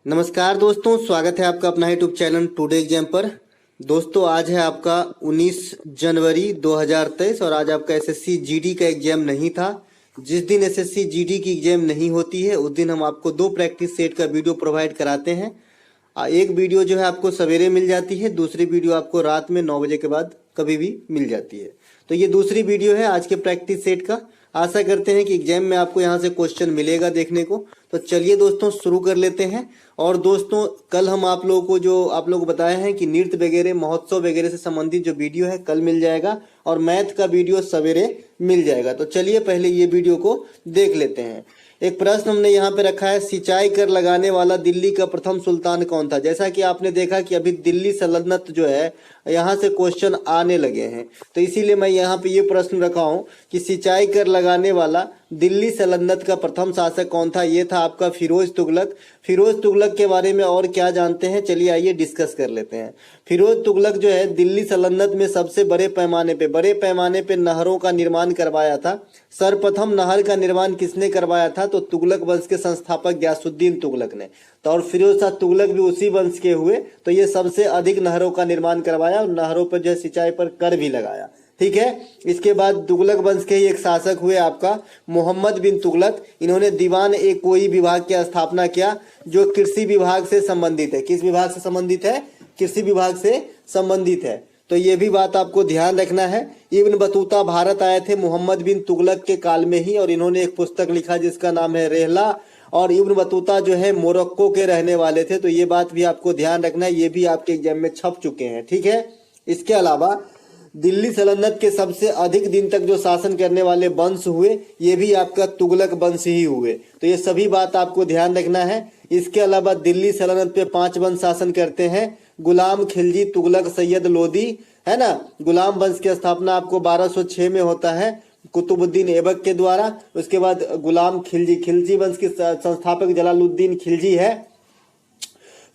नमस्कार दोस्तों, स्वागत है आपका अपना यूट्यूब चैनल टुडे एग्जाम पर। दोस्तों आज है आपका 19 जनवरी 2023 और आज आपका एसएससी जीडी का एग्जाम नहीं था। जिस दिन एसएससी जीडी की एग्जाम नहीं होती है उस दिन हम आपको 2 प्रैक्टिस सेट का वीडियो प्रोवाइड कराते हैं। एक वीडियो जो है आपको सवेरे मिल जाती है, दूसरी वीडियो आपको रात में 9 बजे के बाद कभी भी मिल जाती है। तो ये दूसरी वीडियो है आज के प्रैक्टिस सेट का। आशा करते हैं कि एग्जाम में आपको यहाँ से क्वेश्चन मिलेगा देखने को। तो चलिए दोस्तों शुरू कर लेते हैं। और दोस्तों कल हम आप लोगों को बताए हैं कि नृत्य वगैरह महोत्सव वगैरह से संबंधित जो वीडियो है कल मिल जाएगा और मैथ का वीडियो सवेरे मिल जाएगा। तो चलिए पहले ये वीडियो को देख लेते हैं। एक प्रश्न हमने यहाँ पे रखा है, सिंचाई कर लगाने वाला दिल्ली का प्रथम सुल्तान कौन था। जैसा कि आपने देखा कि अभी दिल्ली सल्तनत जो है यहाँ से क्वेश्चन आने लगे हैं, तो इसीलिए मैं यहाँ पे ये प्रश्न रखा हूँ कि सिंचाई कर लगाने वाला दिल्ली सल्तनत का प्रथम शासक कौन था। ये था आपका फिरोज तुगलक। फिरोज तुगलक के बारे में और क्या जानते हैं, चलिए आइए डिस्कस कर लेते हैं। फिरोज तुगलक जो है दिल्ली सल्तनत में सबसे बड़े पैमाने पे नहरों का निर्माण करवाया था। सर्वप्रथम नहर का निर्माण किसने करवाया था, तो तुगलक वंश के संस्थापक गयासुद्दीन तुगलक ने। तो और फिरोज शाह तुगलक भी उसी वंश के हुए, तो ये सबसे अधिक नहरों का निर्माण करवाया और नहरों पर जो है सिंचाई पर कर भी लगाया। ठीक है। इसके बाद तुगलक वंश के ही एक शासक हुए आपका मोहम्मद बिन तुगलक। इन्होंने दीवान ए कोई विभाग की स्थापना किया जो कृषि विभाग से संबंधित है। किस विभाग से संबंधित है, कृषि विभाग से संबंधित है। तो ये भी बात आपको ध्यान रखना है। इब्न बतूता भारत आए थे मोहम्मद बिन तुगलक के काल में ही और इन्होंने एक पुस्तक लिखा जिसका नाम है रेहला। और इब्न बतूता जो है मोरक्को के रहने वाले थे, तो ये बात भी आपको ध्यान रखना है, ये भी आपके एग्जाम में छप चुके हैं। ठीक है। इसके अलावा दिल्ली सल्तनत के सबसे अधिक दिन तक जो शासन करने वाले वंश हुए ये भी आपका तुगलक वंश ही हुए। तो ये सभी बात आपको ध्यान रखना है। इसके अलावा दिल्ली सल्तनत पे 5 वंश शासन करते हैं, गुलाम खिलजी तुगलक सैयद लोदी, है ना। गुलाम वंश की स्थापना आपको 1206 में होता है कुतुबुद्दीन ऐबक के द्वारा। उसके बाद गुलाम खिलजी वंश के संस्थापक जलालुद्दीन खिलजी है।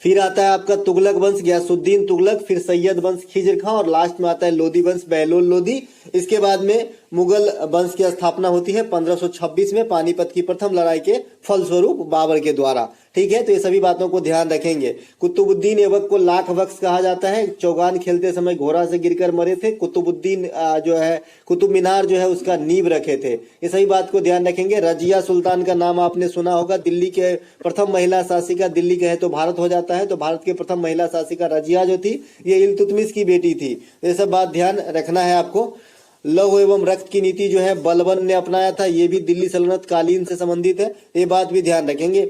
फिर आता है आपका तुगलक वंश गयासुद्दीन तुगलक, फिर सैयद वंश खिज्र खां और लास्ट में आता है लोदी वंश बहलोल लोदी। इसके बाद में मुगल वंश की स्थापना होती है 1526 में पानीपत की प्रथम लड़ाई के फलस्वरूप बाबर के द्वारा। ठीक है। तो ये सभी बातों को ध्यान रखेंगे। कुतुबुद्दीन ऐबक को लाख बख्श कहा जाता है, चौगान खेलते समय घोड़ा से गिरकर मरे थे। कुतुबुद्दीन जो है कुतुब मीनार जो है उसका नींव रखे थे। ये सही बात को ध्यान रखेंगे। रजिया सुल्तान का नाम आपने सुना होगा, दिल्ली के प्रथम महिला शासिका। दिल्ली कहे तो भारत हो जाता है, तो भारत की प्रथम महिला शासिका रजिया जो थी ये इल्तुतमिश की बेटी थी। ये सब बात ध्यान रखना है आपको। लौह एवं रक्त की नीति जो है बलबन ने अपनाया था, ये भी दिल्ली सल्तनत कालीन से संबंधित है, ये बात भी ध्यान रखेंगे।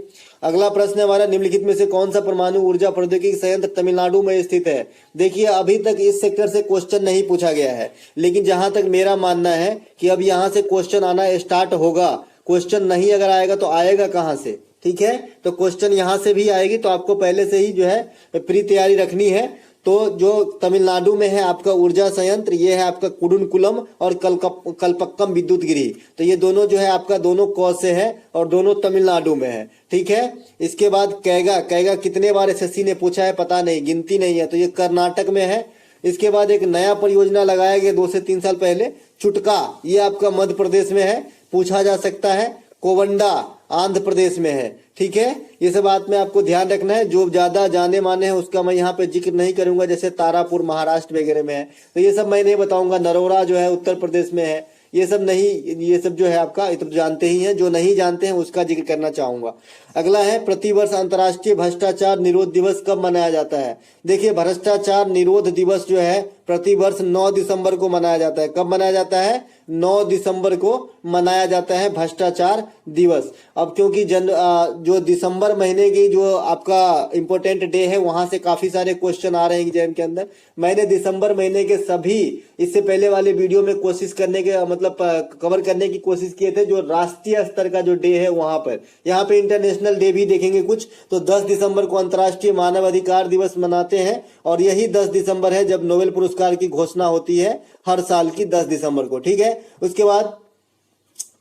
अगला प्रश्न है हमारा, निम्नलिखित में से कौन सा परमाणु ऊर्जा प्रौद्योगिकी संयंत्र तमिलनाडु में स्थित है। देखिए अभी तक इस सेक्टर से क्वेश्चन नहीं पूछा गया है, लेकिन जहां तक मेरा मानना है कि अब यहां से क्वेश्चन आना स्टार्ट होगा। क्वेश्चन नहीं अगर आएगा तो आएगा कहां से। ठीक है। तो क्वेश्चन यहां से भी आएगी, तो आपको पहले से ही जो है प्री तैयारी रखनी है। तो जो तमिलनाडु में है आपका ऊर्जा संयंत्र, ये है आपका कुडुनकुलम और कलपक्कम विद्युत गृह। तो ये दोनों जो है आपका दोनों क से है और दोनों तमिलनाडु में है। ठीक है। इसके बाद कैगा कितने बार एसएससी ने पूछा है पता नहीं, गिनती नहीं है, तो ये कर्नाटक में है। इसके बाद एक नया परियोजना लगाया गया 2 से 3 साल पहले, चुटका, ये आपका मध्य प्रदेश में है, पूछा जा सकता है। कोवंडा आंध्र प्रदेश में है। ठीक है। ये सब बात में आपको ध्यान रखना है। जो ज्यादा जाने माने हैं उसका मैं यहाँ पे जिक्र नहीं करूंगा, जैसे तारापुर महाराष्ट्र वगैरह में है, तो ये सब मैं नहीं बताऊंगा। नरोरा जो है उत्तर प्रदेश में है, ये सब नहीं, ये सब जो है आपका ये तो जानते ही हैं। जो नहीं जानते हैं उसका जिक्र करना चाहूंगा। अगला है, प्रतिवर्ष अंतर्राष्ट्रीय भ्रष्टाचार निरोध दिवस कब मनाया जाता है। देखिए भ्रष्टाचार निरोध दिवस जो है प्रतिवर्ष 9 दिसंबर को मनाया जाता है। कब मनाया जाता है, 9 दिसंबर को मनाया जाता है भ्रष्टाचार दिवस। अब क्योंकि जो दिसंबर महीने की जो आपका इम्पोर्टेंट डे है वहां से काफी सारे क्वेश्चन आ रहे हैं एग्जाम के अंदर। मैंने दिसंबर महीने के सभी इससे पहले वाले वीडियो में कोशिश करने के मतलब कवर करने की कोशिश किए थे। जो राष्ट्रीय स्तर का जो डे है वहां पर, यहाँ पे इंटरनेशनल डे भी देखेंगे कुछ। तो 10 दिसंबर को अंतर्राष्ट्रीय मानव अधिकार दिवस मनाते हैं और यही 10 दिसंबर है जब नोबेल पुरस्कार की घोषणा होती है हर साल की 10 दिसंबर को। ठीक है। उसके बाद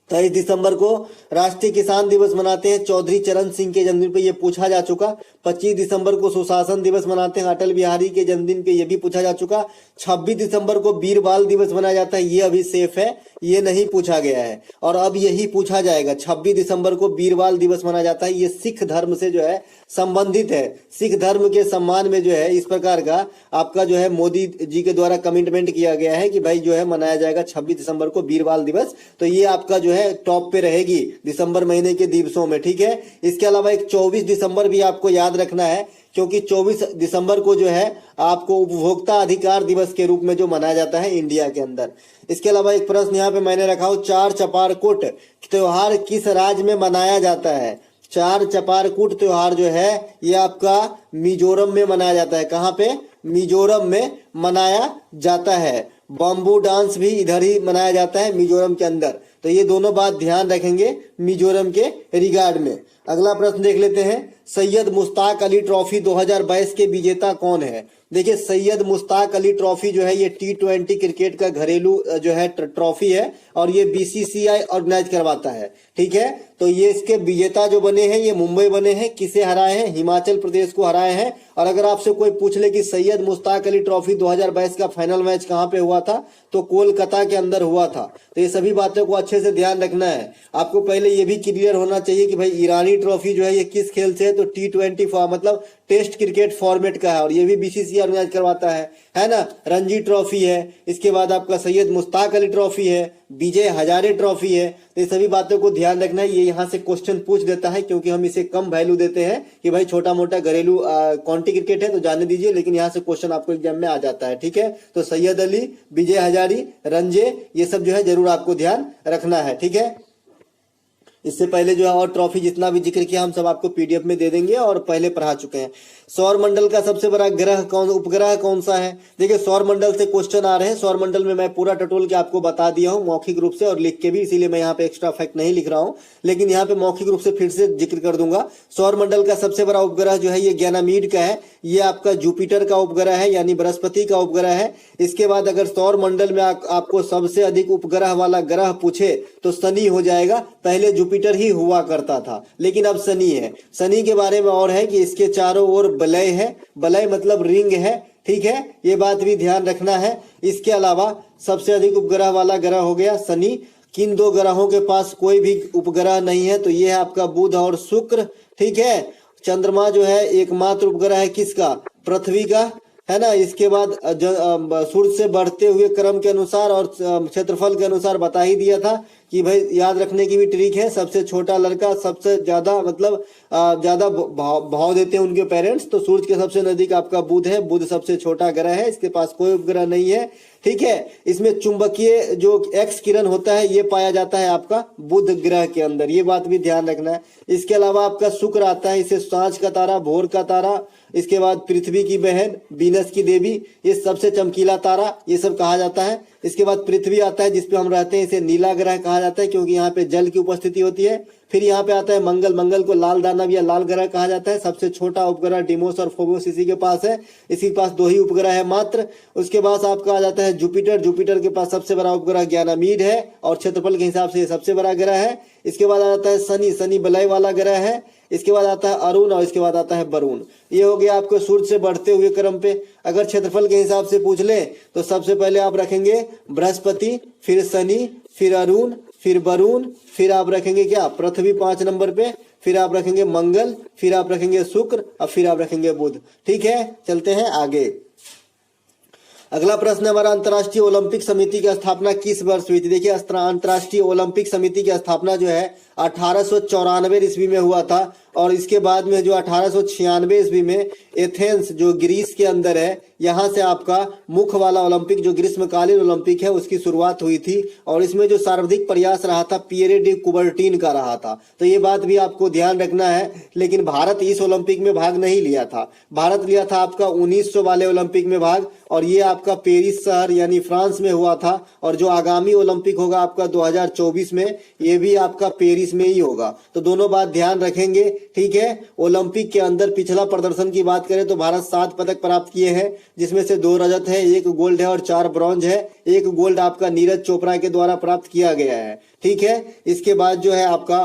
23 दिसंबर को राष्ट्रीय किसान दिवस मनाते हैं चौधरी चरण सिंह के जन्मदिन पे, ये पूछा जा चुका। 25 दिसंबर को सुशासन दिवस मनाते हैं अटल बिहारी के जन्मदिन पे, ये भी पूछा जा चुका। 26 दिसंबर को वीर बाल दिवस मनाया जाता है, ये अभी सेफ है, ये नहीं पूछा गया है और अब यही पूछा जाएगा। 26 दिसंबर को वीर बाल दिवस मनाया जाता है, ये सिख धर्म से जो है संबंधित है। सिख धर्म के सम्मान में जो है इस प्रकार का आपका जो है मोदी जी के द्वारा कमिटमेंट किया गया है कि भाई जो है मनाया जाएगा 26 दिसंबर को वीर बाल दिवस। तो ये आपका जो है टॉप पे रहेगी दिसंबर महीने के दिवसों में, ठीक है। इसके अलावा एक 24 दिसंबर भी आपको याद रखना है, क्योंकि 24 दिसंबर को जो है आपको उपभोक्ता अधिकार दिवस के रूप में जो मनाया जाता है इंडिया के अंदर। इसके अलावा एक प्रश्न यहाँ पे मैंने रखा हो, चार चपारकुट त्योहार किस राज्य में मनाया जाता है? चार चपारकुट त्योहार जो है ये आपका मिजोरम में मनाया जाता है। कहाँ पे? मिजोरम में मनाया जाता है। बम्बू डांस भी इधर ही मनाया जाता है मिजोरम के अंदर। तो ये दोनों बात ध्यान रखेंगे मिजोरम के रिगार्ड में। अगला प्रश्न देख लेते हैं, सैयद मुश्ताक अली ट्रॉफी 2022 के विजेता कौन है? देखिए सैयद मुश्ताक अली ट्रॉफी जो है ये T20 क्रिकेट का घरेलू जो है ट्रॉफी है और ये BCCI ऑर्गेनाइज करवाता है, ठीक है। तो ये इसके विजेता जो बने हैं ये मुंबई बने हैं। किसे हराए हैं? हिमाचल प्रदेश को हराए हैं। और अगर आपसे कोई पूछ ले कि सैयद मुश्ताक अली ट्रॉफी 2022 का फाइनल मैच कहाँ पे हुआ था, तो कोलकाता के अंदर हुआ था। तो ये सभी बातों को अच्छे से ध्यान रखना है। आपको पहले ये भी क्लियर होना चाहिए कि भाई ईरानी ट्रॉफी जो है ये किस खेल से है, तो T20 मतलब टेस्ट क्रिकेट फॉर्मेट का है और ये भी BCCI ऑर्गेनाइज करवाता है ना। रणजी ट्रॉफी है, इसके बाद आपका सैयद मुश्ताक अली ट्रॉफी है, विजय हजारे ट्रॉफी है। तो ये सभी बातों को ध्यान रखना है। ये यहाँ से क्वेश्चन पूछ देता है क्योंकि हम इसे कम वैल्यू देते हैं कि भाई छोटा मोटा घरेलू काउंटी क्रिकेट है तो जाने दीजिए, लेकिन यहाँ से क्वेश्चन आपको एग्जाम में आ जाता है, ठीक है। तो सैयद अली, विजय हजारी, रंजे, ये सब जो है जरूर आपको ध्यान रखना है, ठीक है। इससे पहले जो है और ट्रॉफी जितना भी जिक्र किया हम सब आपको PDF में दे देंगे और पहले पढ़ा चुके हैं। सौर मंडल का सबसे बड़ा ग्रह उपग्रह कौन सा है? देखिए सौर मंडल से क्वेश्चन आ रहे हैं। सौर मंडल में मैं पूरा टटोल के आपको बता दिया हूं मौखिक रूप से और लिख के भी, इसीलिए मैं यहाँ पे एक्स्ट्रा फैक्ट नहीं लिख रहा हूं, लेकिन यहाँ पे मौखिक रूप से फिर से जिक्र कर दूंगा। सौर मंडल का सबसे बड़ा उपग्रह जो है ये गैनामीड का है। ये आपका जुपिटर का उपग्रह है यानी बृहस्पति का उपग्रह है। इसके बाद अगर सौर मंडल में आपको सबसे अधिक उपग्रह वाला ग्रह पूछे तो शनि हो जाएगा। पहले जुपिटर ही हुआ करता था लेकिन अब शनि है। शनि के बारे में और है कि इसके चारों ओर वलय है, वलय मतलब रिंग है, ठीक है, ये बात भी ध्यान रखना है। इसके अलावा सबसे अधिक उपग्रह वाला ग्रह हो गया शनि। किन दो ग्रहों के पास कोई भी उपग्रह नहीं है? तो ये है आपका बुध और शुक्र, ठीक है। चंद्रमा जो है एकमात्र उपग्रह है किसका? पृथ्वी का, है ना। इसके बाद सूर्य से बढ़ते हुए क्रम के अनुसार और क्षेत्रफल के अनुसार बता ही दिया था कि भाई याद रखने की भी ट्रिक है। सबसे छोटा लड़का सबसे ज्यादा मतलब ज्यादा भाव देते हैं उनके पेरेंट्स। तो सूर्य के सबसे नजदीक आपका बुध है। बुध सबसे छोटा ग्रह है, इसके पास कोई उपग्रह नहीं है, ठीक है। इसमें चुंबकीय जो एक्स किरण होता है ये पाया जाता है आपका बुध ग्रह के अंदर, ये बात भी ध्यान रखना है। इसके अलावा आपका शुक्र आता है, इसे सांझ का तारा, भोर का तारा, इसके बाद पृथ्वी की बहन, वीनस की देवी, ये सबसे चमकीला तारा, ये सब कहा जाता है। इसके बाद पृथ्वी आता है जिसपे हम रहते हैं, इसे नीला ग्रह कहा जाता है क्योंकि यहाँ पे जल की उपस्थिति होती है। फिर यहाँ पे आता है मंगल, मंगल को लाल दानव या लाल ग्रह कहा जाता है। सबसे छोटा उपग्रह डिमोस और फोबोस इसी के पास है, इसी के पास 2 ही उपग्रह है मात्र। उसके बाद आपका आ जाता है जुपिटर। जुपिटर के पास सबसे बड़ा उपग्रह गैनामीड है और क्षेत्रफल के हिसाब से ये सबसे बड़ा ग्रह है। इसके बाद आ जाता है शनि, शनि वलय वाला ग्रह है। इसके बाद आता है अरुण और इसके बाद आता है वरुण। ये हो गया आपको सूर्य से बढ़ते हुए क्रम पे। अगर क्षेत्रफल के हिसाब से पूछ ले तो सबसे पहले आप रखेंगे बृहस्पति, फिर शनि, फिर अरुण, फिर वरुण, फिर आप रखेंगे क्या? पृथ्वी 5 नंबर पे, फिर आप रखेंगे मंगल, फिर आप रखेंगे शुक्र और फिर आप रखेंगे बुध, ठीक है। चलते हैं आगे। अगला प्रश्न हमारा, अंतर्राष्ट्रीय ओलंपिक समिति की स्थापना किस वर्ष हुई थी? देखिए अंतर्राष्ट्रीय ओलंपिक समिति की स्थापना जो है 1894 ईस्वी में हुआ था और इसके बाद में जो 1896 ईस्वी में एथेंस जो ग्रीस के अंदर है, यहाँ से आपका मुख्य वाला ओलंपिक जो ग्रीष्मकालीन ओलंपिक है उसकी शुरुआत हुई थी और इसमें जो सर्वाधिक प्रयास रहा था पियरे डी कुबर्टीन का रहा था। तो ये बात भी आपको ध्यान रखना है। लेकिन भारत इस ओलंपिक में भाग नहीं लिया था। भारत लिया था आपका 1900 वाले ओलंपिक में भाग और ये आपका पेरिस शहर यानी फ्रांस में हुआ था। और जो आगामी ओलंपिक होगा आपका 2024 में, ये भी आपका पेरिस में ही होगा। तो दोनों बात ध्यान रखेंगे, ठीक है। ओलंपिक के अंदर पिछला प्रदर्शन की बात करें तो भारत 7 पदक प्राप्त किए हैं, जिसमें से 2 रजत है, 1 गोल्ड है और 4 ब्रॉन्ज है। 1 गोल्ड आपका नीरज चोपड़ा के द्वारा प्राप्त किया गया है, ठीक है। इसके बाद जो है आपका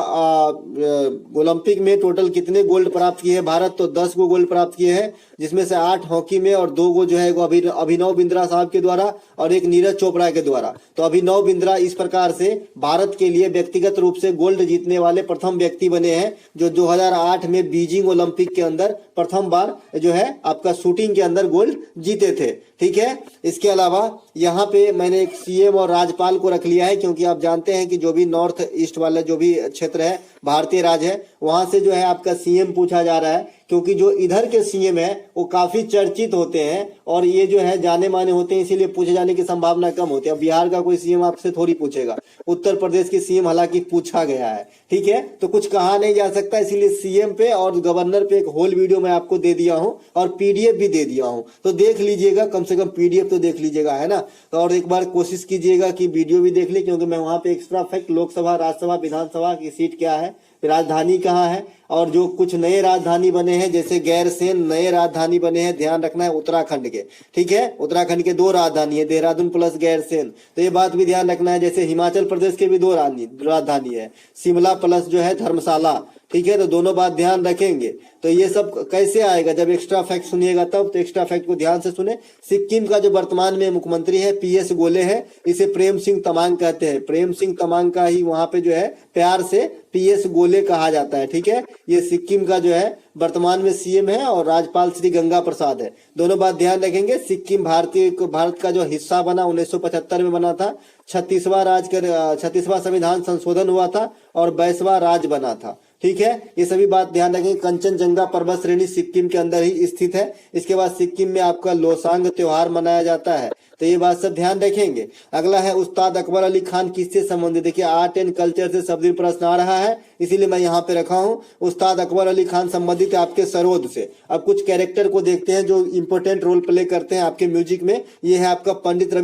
ओलंपिक में टोटल कितने गोल्ड प्राप्त किए हैं भारत, तो 10 गो गोल्ड प्राप्त किए हैं, जिसमें से 8 हॉकी में और 2 गो जो है अभिनव बिंद्रा साहब के द्वारा और 1 नीरज चोपड़ा के द्वारा। तो अभिनव बिंद्रा इस प्रकार से भारत के लिए व्यक्तिगत रूप से गोल्ड जीतने वाले प्रथम व्यक्ति बने हैं, जो 2008 में बीजिंग ओलंपिक के अंदर प्रथम बार जो है आपका शूटिंग के अंदर गोल्ड जीते थे, ठीक है। इसके अलावा यहाँ पे मैंने एक सीएम और राज्यपाल को रख लिया है, क्योंकि आप जानते हैं कि जो भी नॉर्थ ईस्ट वाला जो भी क्षेत्र है, भारतीय राज्य है, वहां से जो है आपका सीएम पूछा जा रहा है, क्योंकि जो इधर के सीएम है वो काफी चर्चित होते हैं और ये जो है जाने माने होते हैं, इसीलिए पूछे जाने की संभावना कम होती है। अब बिहार का कोई सीएम आपसे थोड़ी पूछेगा, उत्तर प्रदेश के सीएम हालांकि पूछा गया है, ठीक है, तो कुछ कहा नहीं जा सकता, इसीलिए सीएम पे और गवर्नर पे एक होल वीडियो मैं आपको दे दिया हूं और पीडीएफ भी दे दिया हूं, तो देख लीजिएगा, कम से कम पीडीएफ तो देख लीजिएगा, है ना। तो और एक बार कोशिश कीजिएगा कि वीडियो भी देख ले, क्योंकि मैं वहां पे एक्स्ट्रा फैक्ट लोकसभा, राज्यसभा, विधानसभा की सीट क्या है, राजधानी कहाँ है, और जो कुछ नए राजधानी बने हैं जैसे गैरसैंण नए राजधानी बने हैं, ध्यान रखना है उत्तराखंड के, ठीक है। उत्तराखंड के 2 राजधानी है, देहरादून प्लस गैरसैंण, तो ये बात भी ध्यान रखना है। जैसे हिमाचल प्रदेश के भी 2 राजधानी है, शिमला प्लस जो है धर्मशाला, ठीक है, तो दोनों बात ध्यान रखेंगे। तो ये सब कैसे आएगा, जब एक्स्ट्रा फैक्ट सुनिएगा तब, तो एक्स्ट्रा फैक्ट को ध्यान से सुने। सिक्किम का जो वर्तमान में मुख्यमंत्री है PS गोले है, इसे प्रेम सिंह तमांग कहते हैं, प्रेम सिंह तमांग का ही वहां पे जो है प्यार से PS गोले कहा जाता है, ठीक है। ये सिक्किम का जो है वर्तमान में सीएम है और राज्यपाल श्री गंगा प्रसाद है, दोनों बात ध्यान रखेंगे। सिक्किम भारत का जो हिस्सा बना 1975 में बना था, 36वां संविधान संशोधन हुआ था और 22वां राज्य बना था, ठीक है। ये सभी बात ध्यान रखेंगे। कंचनजंगा पर्वत श्रेणी सिक्किम के अंदर ही स्थित है। इसके बाद सिक्किम में आपका लोसांग त्योहार मनाया जाता है, तो ये बात सब ध्यान रखेंगे। अगला है उस्ताद अकबर अली खान किससे संबंधित, देखिए आर्ट एंड कल्चर से सब दिन प्रश्न आ रहा है, इसीलिए मैं यहाँ पे रखा हूँ। उस्ताद अकबर अली खान संबंधित है आपके सरोद से। अब कुछ कैरेक्टर को देखते हैं जो इंपोर्टेंट रोल प्ले करते हैं आपके म्यूजिक में। ये है आपका पंडित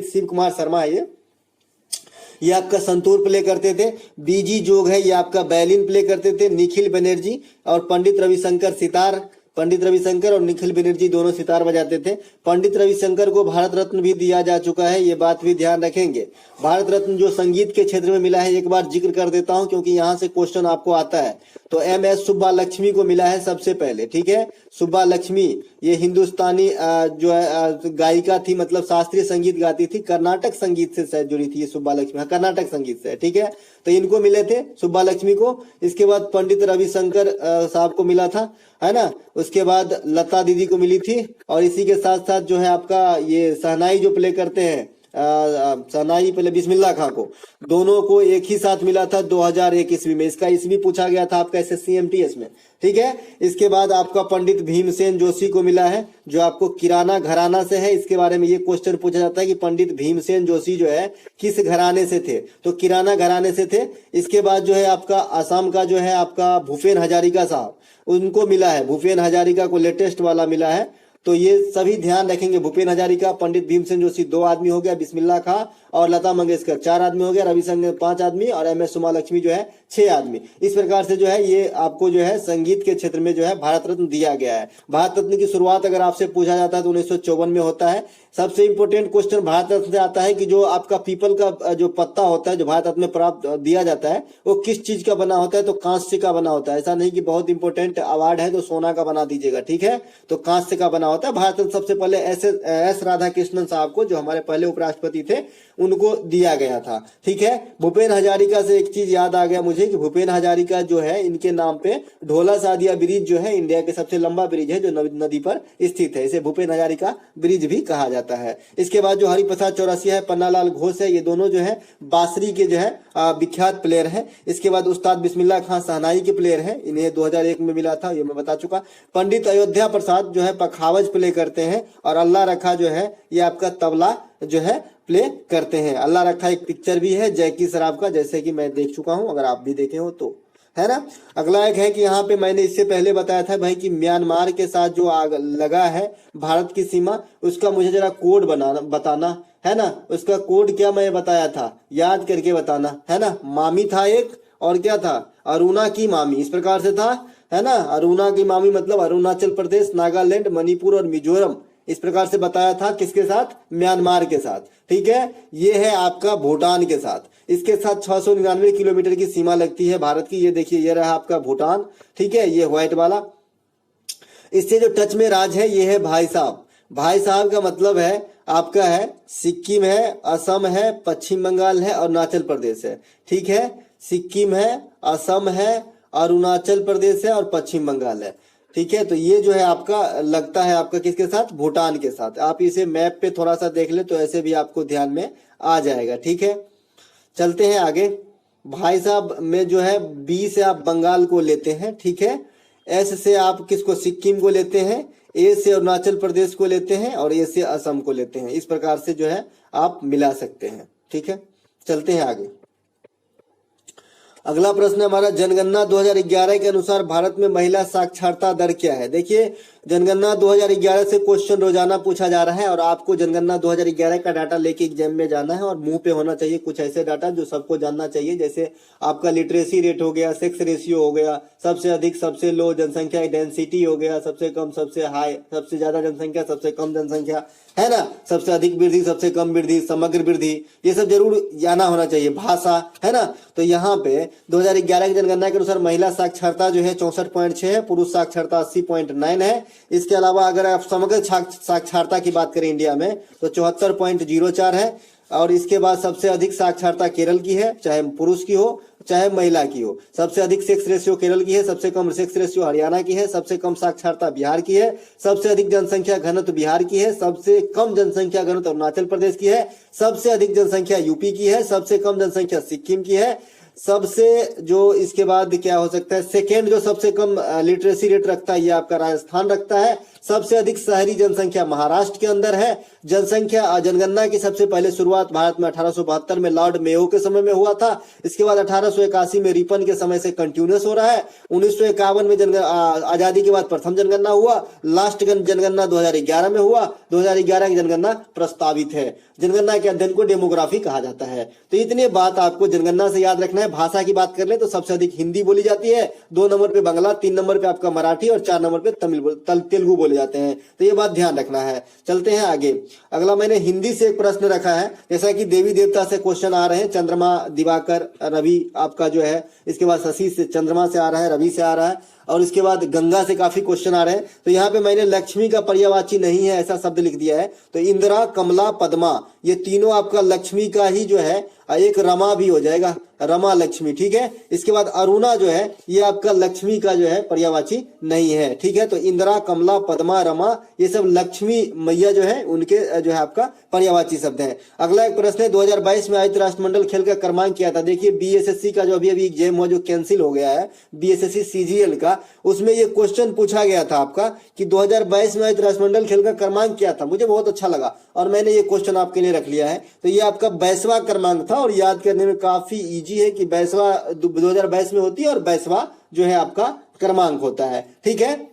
शिव कुमार शर्मा है, ये आपका संतूर प्ले करते थे। बीजी जोग है, ये आपका बैलिन प्ले करते थे। निखिल बनर्जी और पंडित रविशंकर सितार, पंडित रविशंकर और निखिल बनर्जी दोनों सितार बजाते थे। पंडित रविशंकर को भारत रत्न भी दिया जा चुका है, ये बात भी ध्यान रखेंगे। भारत रत्न जो संगीत के क्षेत्र में मिला है, एक बार जिक्र कर देता हूं क्योंकि यहाँ से क्वेश्चन आपको आता है। तो MS सुब्बा लक्ष्मी को मिला है सबसे पहले, ठीक है। सुब्बा लक्ष्मी ये हिंदुस्तानी जो है गायिका थी, मतलब शास्त्रीय संगीत गाती थी, कर्नाटक संगीत से शायद जुड़ी थी ये सुब्बा लक्ष्मी, कर्नाटक संगीत से, ठीक है। तो इनको मिले थे सुब्बा लक्ष्मी को। इसके बाद पंडित रविशंकर साहब को मिला था, है ना। उसके बाद लता दीदी को मिली थी और इसी के साथ साथ जो है आपका ये शहनाई जो प्ले करते हैं, शहनाई पहले बिस्मिल्लाह खां को, दोनों को एक ही साथ मिला था 2001 ईस्वी में। इसका ईस्वी पूछा गया था आपका SSC MTS में, ठीक है। इसके बाद आपका पंडित भीमसेन जोशी को मिला है जो आपको किराना घराना से है। इसके बारे में ये क्वेश्चन पूछा जाता है कि पंडित भीमसेन जोशी जो है किस घराने से थे, तो किराना घराने से थे। इसके बाद जो है आपका असम का जो है आपका भूपेन हजारिका साहब, उनको मिला है, भूपेन हजारिका को लेटेस्ट वाला मिला है। तो ये सभी ध्यान रखेंगे। भूपेन हजारिका, पंडित भीमसेन जोशी 2 आदमी हो गया, बिस्मिल्लाह खां और लता मंगेशकर 4 आदमी हो गया, रविशंकर 5 आदमी और MS उमा लक्ष्मी जो है 6 आदमी। इस प्रकार से जो है ये आपको जो है संगीत के क्षेत्र में जो है भारत रत्न दिया गया है। भारत रत्न की शुरुआत अगर आपसे पूछा जाता है तो 1954 में होता है। सबसे इंपोर्टेंट क्वेश्चन भारत रत्न से आता है कि जो आपका पीपल का जो पत्ता होता है जो भारत रत्न में प्राप्त दिया जाता है वो किस चीज का बना होता है, तो कांस्य का बना होता है। ऐसा नहीं कि बहुत इंपोर्टेंट अवार्ड है तो सोना का बना दीजिएगा, ठीक है, तो कांस्य का बना होता है। भारत रत्न सबसे पहले एस राधाकृष्णन साहब को, जो हमारे पहले उपराष्ट्रपति थे, उनको दिया गया था, ठीक है। भूपेन हजारिका से एक चीज याद आ गया मुझे कि भूपेन हजारिका जो है इनके नाम पे ढोला सादिया ब्रिज जो है इंडिया के सबसे लंबा ब्रिज है जो नदी पर स्थित है, इसे भूपेन हजारिका ब्रिज भी कहा जाता है। इसके बाद जो हरिप्रसाद चौरसिया है, पन्नालाल घोष है, ये दोनों जो है बांसुरी के जो है विख्यात प्लेयर है। इसके बाद उस्ताद बिस्मिल्लाह खां शहनाई के प्लेयर है, इन्हें 2001 में मिला था, ये मैं बता चुका। पंडित अयोध्या प्रसाद जो है पखावज प्ले करते हैं और अल्लाह रखा जो है ये आपका तबला जो है प्ले करते हैं। अल्लाह रखा एक पिक्चर भी है जैकी श्रॉफ का, जैसे कि मैं देख चुका हूं, अगर आप भी देखे हो तो, है ना। अगला एक है कि यहाँ पे मैंने इससे पहले बताया था भाई कि म्यांमार के साथ जो आग लगा है भारत की सीमा, उसका मुझे जरा कोड बताना है ना। उसका कोड क्या मैं बताया था, याद करके बताना, है ना। मामी था एक और क्या था, अरुणा की मामी, इस प्रकार से था। है ना। अरुणा की मामी मतलब अरुणाचल प्रदेश, नागालैंड, मणिपुर और मिजोरम, इस प्रकार से बताया था। किसके साथ? म्यांमार के साथ, ठीक है। ये है आपका भूटान के साथ, इसके साथ 699 किलोमीटर की सीमा लगती है भारत की। ये देखिए, ये रहा आपका भूटान, ठीक है, ये व्हाइट वाला। इससे जो टच में राज्य है ये है भाई साहब। भाई साहब का मतलब है आपका है सिक्किम है, असम है, पश्चिम बंगाल है और अरुणाचल प्रदेश है, ठीक है। सिक्किम है, असम है, अरुणाचल प्रदेश है और पश्चिम बंगाल है, ठीक है। तो ये जो है आपका लगता है आपका किसके साथ? भूटान के साथ। आप इसे मैप पे थोड़ा सा देख ले तो ऐसे भी आपको ध्यान में आ जाएगा, ठीक है। चलते हैं आगे। भाई साहब में जो है बी से आप बंगाल को लेते हैं, ठीक है। एस से आप किसको? सिक्किम को लेते हैं। ए से अरुणाचल प्रदेश को लेते हैं और ए से असम को लेते हैं। इस प्रकार से जो है आप मिला सकते हैं, ठीक है। चलते हैं आगे। अगला प्रश्न हमारा, जनगणना 2011 के अनुसार भारत में महिला साक्षरता दर क्या है? देखिए, जनगणना 2011 से क्वेश्चन रोजाना पूछा जा रहा है और आपको जनगणना 2011 का डाटा लेके एग्जाम में जाना है और मुंह पे होना चाहिए कुछ ऐसे डाटा जो सबको जानना चाहिए। जैसे आपका लिटरेसी रेट हो गया, सेक्स रेशियो हो गया, सबसे अधिक सबसे लो, जनसंख्या डेंसिटी हो गया, सबसे कम सबसे हाई, सबसे ज्यादा जनसंख्या सबसे कम जनसंख्या, है ना, सबसे अधिक वृद्धि सबसे कम वृद्धि, समग्र वृद्धि, ये सब जरूर जाना होना चाहिए। भाषा, है ना। तो यहाँ पे 2011 की जनगणना के अनुसार महिला साक्षरता जो है 64.6 है, पुरुष साक्षरता 80.9 है। इसके अलावा अगर आप समग्र साक्षरता की बात करें इंडिया में तो 74.04 है। और इसके बाद सबसे अधिक साक्षरता केरल की है, चाहे पुरुष की हो चाहे महिला की हो। सबसे अधिक सेक्स रेशियो केरल की है, सबसे कम सेक्स रेशियो हरियाणा की है, सबसे कम साक्षरता बिहार की है, सबसे अधिक जनसंख्या घनत्व बिहार की है, सबसे कम जनसंख्या घनत्व अरुणाचल प्रदेश की है, सबसे अधिक जनसंख्या यूपी की है, सबसे कम जनसंख्या सिक्किम की है, सबसे जो इसके बाद क्या हो सकता है, सेकेंड जो सबसे कम लिटरेसी रेट रखता है ये आपका राजस्थान रखता है। सबसे अधिक शहरी जनसंख्या महाराष्ट्र के अंदर है। जनसंख्या जनगणना की सबसे पहले शुरुआत भारत में 1872 में लॉर्ड मेयो के समय में हुआ था। इसके बाद 1881 में रिपन के समय से कंटिन्यूस हो रहा है। 1951 में आजादी के बाद प्रथम जनगणना हुआ। लास्ट जनगणना 2011 में हुआ। 2011 की जनगणना प्रस्तावित है। जनगणना के अध्ययन को डेमोग्राफी कहा जाता है। तो इतने बात आपको जनगणना से याद रखना है। भाषा की बात कर ले तो सबसे अधिक हिंदी बोली जाती है, 2 नंबर पे बांग्ला, 3 नंबर पे आपका मराठी और 4 नंबर पे तेलुगु बोले जाते हैं। तो ये बात ध्यान रखना है। चलते हैं आगे। अगला मैंने हिंदी से एक प्रश्न रखा है, जैसा कि देवी देवता से क्वेश्चन आ रहे हैं। चंद्रमा, दिवाकर, रवि आपका जो है, इसके बाद शशि से, चंद्रमा से आ रहा है, रवि से आ रहा है और इसके बाद गंगा से काफी क्वेश्चन आ रहे हैं। तो यहाँ पे मैंने लक्ष्मी का पर्यायवाची नहीं है ऐसा शब्द लिख दिया है। तो इंदिरा, कमला, पद्मा, ये तीनों आपका लक्ष्मी का ही जो है, एक रमा भी हो जाएगा, रमा लक्ष्मी, ठीक है। इसके बाद अरुणा जो है ये आपका लक्ष्मी का जो है पर्यायवाची नहीं है, ठीक है। तो इंदिरा, कमला, पद्मा, रमा ये सब लक्ष्मी मैया जो है उनके जो है आपका पर्यायवाची शब्द है। अगला एक प्रश्न है, 2022 में आयोजित राष्ट्रमंडल खेल का क्रमांक क्या था? देखिए, बीएसएससी का जो अभी एग्जाम हुआ जो कैंसिल हो गया है, बीएसएससी सीजीएल का, उसमें ये क्वेश्चन पूछा गया था आपका कि 2022 में आयोजित राष्ट्रमंडल खेल का क्रमांक क्या था। मुझे बहुत अच्छा लगा और मैंने ये क्वेश्चन आपके लिए रख लिया है। तो ये आपका 22वां क्रमांक था और याद करने में काफी इजी है कि 22वां 2022 में होती है और 22वां जो है आपका क्रमांक होता है, ठीक है।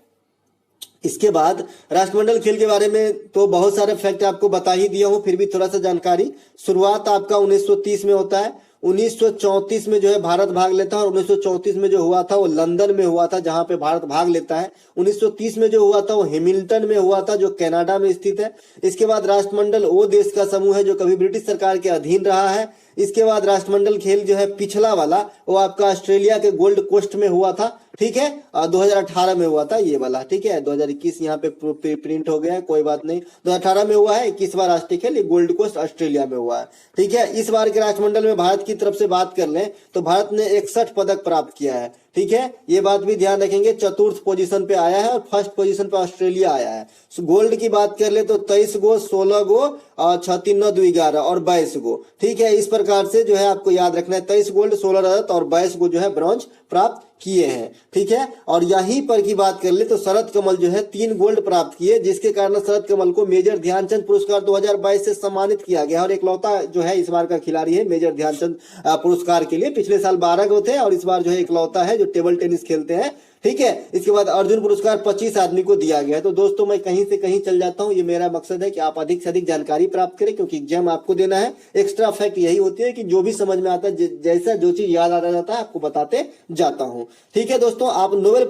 इसके बाद राष्ट्रमंडल खेल के बारे में तो बहुत सारे फैक्ट आपको बता ही दिया हूं, फिर भी थोड़ा सा जानकारी। शुरुआत आपका 1930 में होता है। 1934 में जो है भारत भाग लेता है और 1934 में जो हुआ था वो लंदन में हुआ था जहां पे भारत भाग लेता है। 1930 में जो हुआ था वो हैमिल्टन में हुआ था जो कनाडा में स्थित है। इसके बाद राष्ट्रमंडल वो देश का समूह है जो कभी ब्रिटिश सरकार के अधीन रहा है। इसके बाद राष्ट्रमंडल खेल जो है पिछला वाला वो आपका ऑस्ट्रेलिया के गोल्ड कोस्ट में हुआ था, ठीक है। 2018 में हुआ था ये वाला, ठीक है। 2021 यहाँ पे प्रिंट हो गया है, कोई बात नहीं। 2018 में हुआ है 21वां राष्ट्रीय खेल, ये गोल्ड कोस्ट ऑस्ट्रेलिया में हुआ है, ठीक है। इस बार के राष्ट्रमंडल में भारत की तरफ से बात कर लें तो भारत ने 61 पदक प्राप्त किया है, ठीक है। ये बात भी ध्यान रखेंगे। चतुर्थ पोजीशन पे आया है और फर्स्ट पोजीशन पे ऑस्ट्रेलिया आया है। गोल्ड की बात कर ले तो 23 गो, 16 गो और 6 3 9 2 11 और 22 गो, ठीक है। इस प्रकार से जो है आपको याद रखना है 23 गोल्ड, 16 रजत और 22 गो जो है ब्रॉन्ज प्राप्त किए हैं, ठीक है। और यहीं पर की बात कर ले तो शरद कमल जो है 3 गोल्ड प्राप्त किए, जिसके कारण शरद कमल को मेजर ध्यानचंद पुरस्कार 2022 से सम्मानित किया गया और इकलौता जो है इस बार का खिलाड़ी है मेजर ध्यानचंद पुरस्कार के लिए। पिछले साल 12 गो थे और इस बार जो है इकलौता है जो टेबल टेनिस खेलते हैं, ठीक है। इसके बाद अर्जुन पुरस्कार 25 आदमी को दिया गया है। तो दोस्तों मैं कहीं से कहीं चल जाता हूँ, ये मेरा मकसद है कि आप अधिक से अधिक जानकारी प्राप्त करें, क्योंकि एग्जाम आपको देना है। एक्स्ट्रा फैक्ट यही होती है कि जो भी समझ में आता है, जैसा जो चीज याद आ जाता है आपको बताते जाता हूँ। ठीक है दोस्तों, आप नोबेल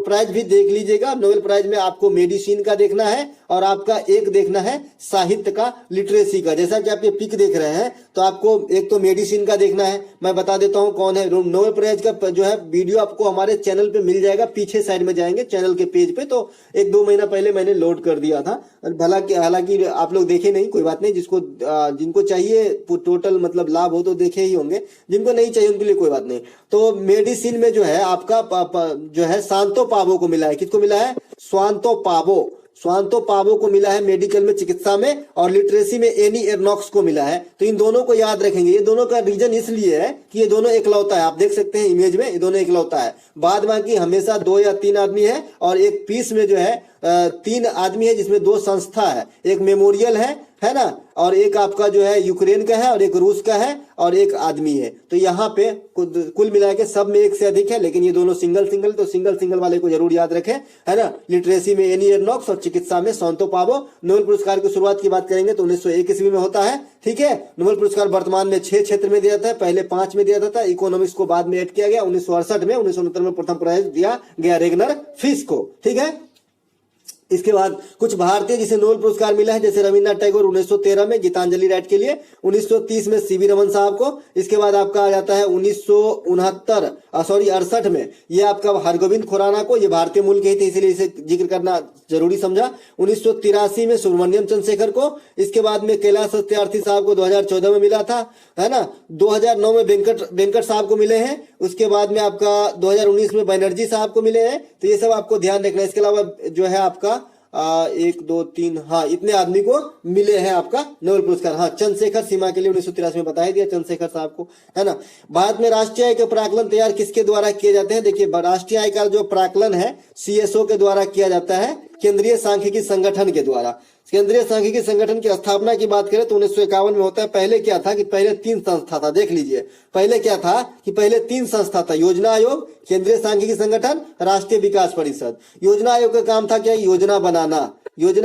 प्राइज भी देख लीजिएगा। नोबेल प्राइज में आपको मेडिसिन का देखना है और आपका एक देखना है साहित्य का, लिटरेसी का। जैसा कि आप ये पिक देख रहे हैं तो आपको एक तो मेडिसिन का देखना है। मैं बता देता हूं कौन है। नोबेल प्राइज का जो है वीडियो आपको हमारे चैनल पे मिल जाएगा, पीछे साइड में जाएंगे चैनल के पेज पे, तो 1-2 महीना पहले मैंने लोड कर दिया था। हालांकि आप लोग देखे नहीं, कोई बात नहीं। जिनको चाहिए टोटल मतलब लाभ हो तो देखे ही होंगे, जिनको नहीं चाहिए उनके लिए कोई बात नहीं। तो मेडिसिन में जो है आपका जो है सांतो पावो को मिला है। किसको मिला है? स्वांतो पावो को मिला है मेडिकल में, चिकित्सा में। और लिटरेसी में एनी एर्नॉक्स को मिला है। तो इन दोनों को याद रखेंगे। ये दोनों का रीजन इसलिए है कि ये दोनों एकलौता है। आप देख सकते हैं इमेज में, ये दोनों एकलौता है। बाद बाकी हमेशा 2 या 3 आदमी है, और एक पीस में जो है 3 आदमी है, जिसमें 2 संस्था है। एक मेमोरियल है ना, और एक आपका जो है यूक्रेन का है, और एक रूस का है, और एक आदमी है। तो यहाँ पे कुल मिला के सब में 1 से अधिक है, लेकिन ये दोनों सिंगल तो सिंगल वाले को जरूर याद रखें, है ना। लिटरेसी में एनी एर्नॉक्स और चिकित्सा में सांतो पावो। नोबेल पुरस्कार की शुरुआत की बात करेंगे तो 1901 ईस्वी में होता है। ठीक है। नोबेल पुरस्कार वर्तमान में 6 क्षेत्र में दिया जाता है, पहले 5 में दिया जाता था। इकोनॉमिक्स को बाद में ऐड किया गया 1968 में। 1969 में प्रथम प्राइज दिया गया रेगनर फिश को। ठीक है। इसके बाद कुछ भारतीय जिसे नोबेल पुरस्कार मिला है, जैसे रविन्द्रनाथ टैगोर 1913 में गीतांजलि राइट के लिए, 1930 में सीवी रमन साहब को। इसके बाद आपका आ जाता है 1968 में ये आपका हरगोविंद खुराना को। ये भारतीय मूल के ही थे, इसलिए इसे जिक्र करना जरूरी समझा। 1983 में सुब्रमण्यम चंद्रशेखर को। इसके बाद में कैलाश सत्यार्थी साहब को 2014 में मिला था, है ना। 2009 में वेंकट साहब को मिले हैं। उसके बाद में आपका 2019 में बनर्जी साहब को मिले हैं। तो ये सब आपको ध्यान रखना है। इसके अलावा जो है आपका 1 2 3 हाँ इतने आदमी को मिले हैं आपका नोबेल पुरस्कार। हाँ, चंद्रशेखर सीमा के लिए 1983 में बताया दिया चंद्रशेखर साहब को, है ना। भारत में राष्ट्रीय आय के प्राकलन तैयार किसके द्वारा किए जाते हैं? देखिए, राष्ट्रीय आय का जो प्राकलन है CSO के द्वारा किया जाता है, केंद्रीय सांख्यिकी संगठन के द्वारा। केंद्रीय सांख्यिकी संगठन की स्थापना की बात करें तो 1951 में होता है। पहले क्या था कि पहले 3 संस्था था। देख लीजिए, पहले क्या था कि पहले 3 संस्था था। योजना आयोग, केंद्रीय सांख्यिकी संगठन, राष्ट्रीय विकास परिषद। योजना आयोग का काम था क्या? योजना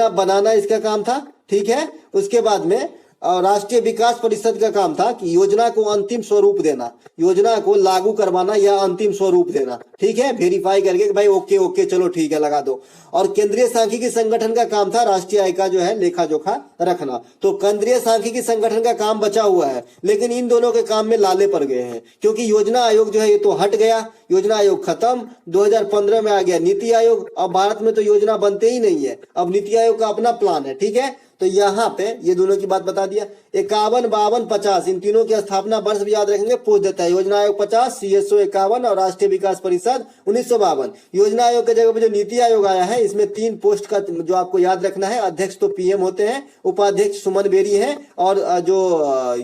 बनाना इसका काम था। ठीक है। उसके बाद में और राष्ट्रीय विकास परिषद का काम था कि योजना को अंतिम स्वरूप देना, योजना को लागू करवाना या अंतिम स्वरूप देना। ठीक है, वेरीफाई करके कि भाई ओके चलो ठीक है लगा दो। और केंद्रीय सांख्यिकी संगठन का काम था राष्ट्रीय आय का जो है लेखा जोखा रखना। तो केंद्रीय सांख्यिकी संगठन का काम बचा हुआ है, लेकिन इन दोनों के काम में लाले पड़ गए हैं, क्योंकि योजना आयोग जो है ये तो हट गया, योजना आयोग खत्म। 2015 में आ गया नीति आयोग। अब भारत में तो योजना बनते ही नहीं है, अब नीति आयोग का अपना प्लान है। ठीक है। तो यहाँ पे ये दोनों की बात बता दिया। 51, 52, 50 इन तीनों की स्थापना वर्ष भी याद रखेंगे, पूछ देता है। योजना आयोग 50, CSO 51 और राष्ट्रीय विकास परिषद 1952। योजना आयोग की जगह पे जो नीति आयोग आया है, इसमें 3 पोस्ट का जो आपको याद रखना है। अध्यक्ष तो PM होते हैं, उपाध्यक्ष सुमन बेरी है, और जो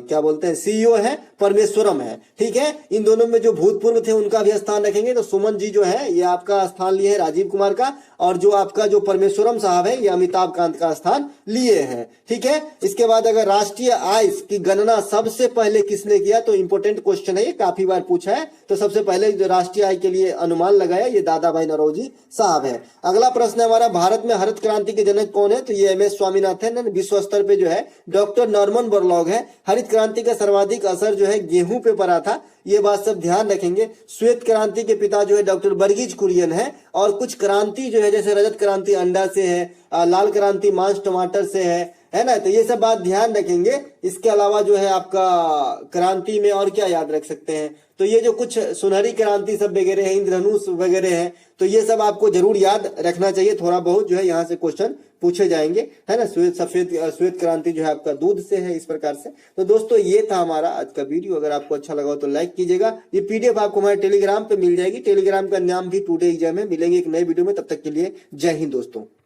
क्या बोलते हैं CEO है परमेश्वरम है। ठीक है। इन दोनों में जो भूतपूर्व थे उनका भी स्थान रखेंगे। तो सुमन जी जो है ये आपका स्थान लिए है राजीव कुमार का, और जो आपका जो परमेश्वरम साहब है ये अमिताभ कांत का स्थान लिए हैं। ठीक है। इसके बाद अगर राष्ट्रीय आय की गणना सबसे पहले किसने किया, तो इंपोर्टेंट क्वेश्चन है ये, काफी बार पूछा है। तो सबसे पहले जो राष्ट्रीय आय के लिए अनुमान लगाया ये दादा भाई नौरोजी साहब है। अगला प्रश्न हमारा, भारत में हरित क्रांति के जनक कौन है? तो ये MS स्वामीनाथन। विश्व स्तर पे जो है डॉक्टर नॉर्मन बोरलॉग है। हरित क्रांति का सर्वाधिक असर जो है गेहूं पे पड़ा था, ये बात सब ध्यान रखेंगे। श्वेत क्रांति के पिता जो है डॉक्टर वर्गीज कुरियन है। और कुछ क्रांति जो है जैसे रजत क्रांति अंडा से है, लाल क्रांति मांस टमाटर से है ना। तो ये सब बात ध्यान रखेंगे। इसके अलावा जो है आपका क्रांति में और क्या याद रख सकते हैं, तो ये जो कुछ सुनहरी क्रांति सब वगैरह है, इंद्रधनुष वगैरह है, तो ये सब आपको जरूर याद रखना चाहिए। थोड़ा बहुत जो है यहाँ से क्वेश्चन पूछे जाएंगे, है ना। श्वेत क्रांति जो है आपका दूध से है, इस प्रकार से। तो दोस्तों ये था हमारा आज का वीडियो। अगर आपको अच्छा लगा हो तो लाइक कीजिएगा। ये PDF आपको हमारे टेलीग्राम पे मिल जाएगी। टेलीग्राम का नाम भी टुडे एग्जाम है। मिलेंगे एक नए वीडियो में, तब तक के लिए जय हिंद दोस्तों।